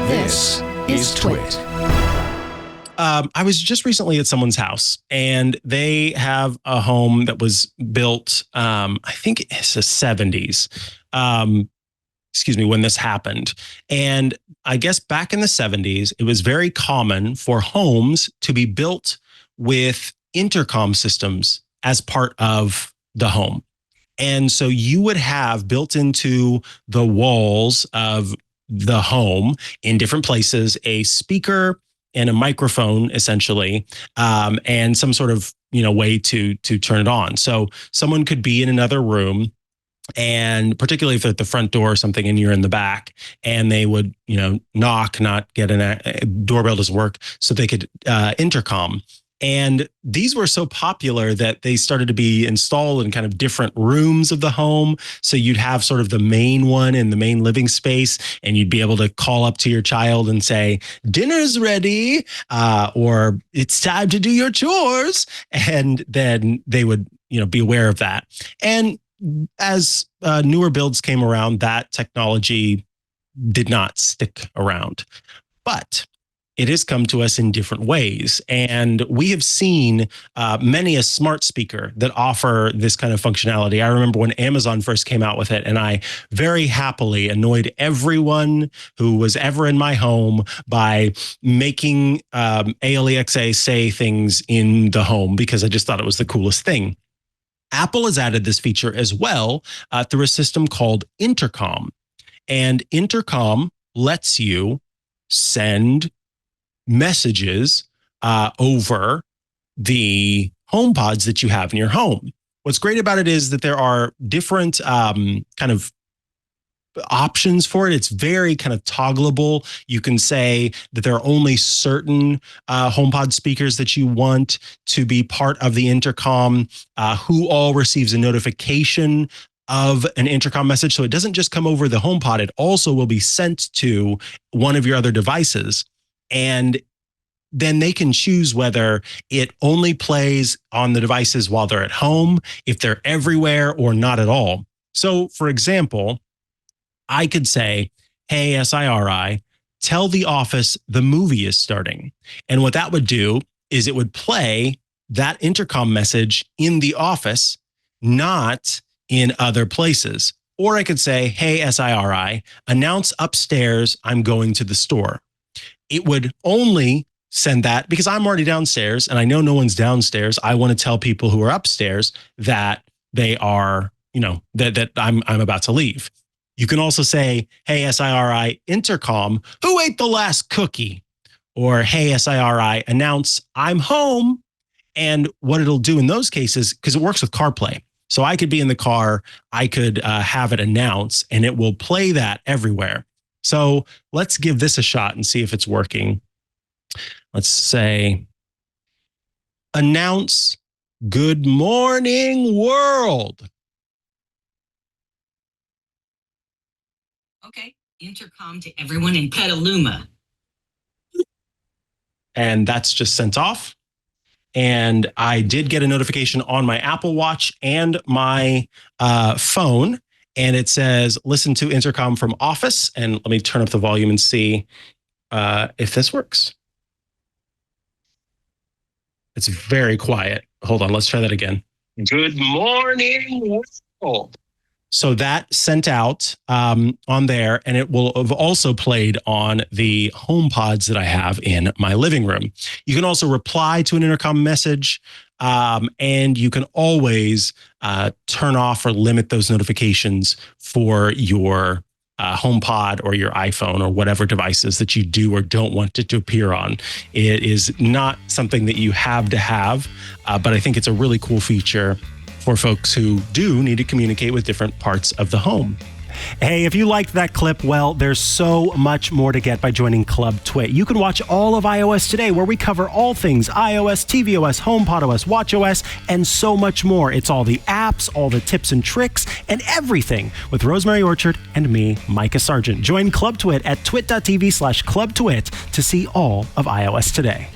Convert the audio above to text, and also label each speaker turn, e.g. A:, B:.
A: This is TWiT.
B: I was just recently at someone's house, and they have a home that was built, I think it's the 70s, when this happened. And I guess back in the 70s, it was very common for homes to be built with intercom systems as part of the home. And so you would have built into the walls of the home in different places a speaker and a microphone, essentially, and some sort of way to turn it on. So someone could be in another room, and particularly if they're at the front door or something and you're in the back, and they would knock, not get a doorbell doesn't work, so they could intercom. And these were so popular that they started to be installed in kind of different rooms of the home. So you'd have sort of the main one in the main living space, and you'd be able to call up to your child and say, dinner's ready, or it's time to do your chores. And then they would, be aware of that. And as newer builds came around, that technology did not stick around. But it has come to us in different ways. And we have seen many a smart speaker that offer this kind of functionality. I remember when Amazon first came out with it, and I very happily annoyed everyone who was ever in my home by making Alexa say things in the home, because I just thought it was the coolest thing. Apple has added this feature as well through a system called Intercom. And Intercom lets you send messages over the HomePods that you have in your home. What's great about it is that there are different kind of options for it. It's very kind of toggleable. You can say that there are only certain HomePod speakers that you want to be part of the intercom, who all receives a notification of an intercom message. So it doesn't just come over the HomePod. It also will be sent to one of your other devices. And then they can choose whether it only plays on the devices while they're at home, if they're everywhere, or not at all. So, for example, I could say, hey, SIRI, tell the office the movie is starting. And what that would do is it would play that intercom message in the office, not in other places. Or I could say, hey, SIRI, announce upstairs I'm going to the store. It would only send that because I'm already downstairs and I know no one's downstairs. I want to tell people who are upstairs that they are, that I'm about to leave. You can also say, hey, SIRI, intercom, who ate the last cookie? Or, hey, SIRI, announce I'm home. And what it'll do in those cases, because it works with CarPlay. So I could be in the car, I could have it announce, and it will play that everywhere. So let's give this a shot and see if it's working. Let's say, announce good morning world.
C: Okay, intercom to everyone in Petaluma.
B: And that's just sent off. And I did get a notification on my Apple Watch and my phone. And it says, listen to intercom from office. And let me turn up the volume and see if this works. It's very quiet. Hold on, let's try that again. Good morning, world. So that sent out on there, and it will have also played on the HomePods that I have in my living room. You can also reply to an intercom message, and you can always turn off or limit those notifications for your HomePod or your iPhone or whatever devices that you do or don't want it to appear on. It is not something that you have to have, but I think it's a really cool feature for folks who do need to communicate with different parts of the home. Hey, if you liked that clip, well, there's so much more to get by joining Club TWiT. You can watch all of iOS Today, where we cover all things iOS, tvOS, HomePodOS, watchOS, and so much more. It's all the apps, all the tips and tricks, and everything with Rosemary Orchard and me, Mikah Sargent. Join Club TWiT at twit.tv/clubtwit to see all of iOS Today.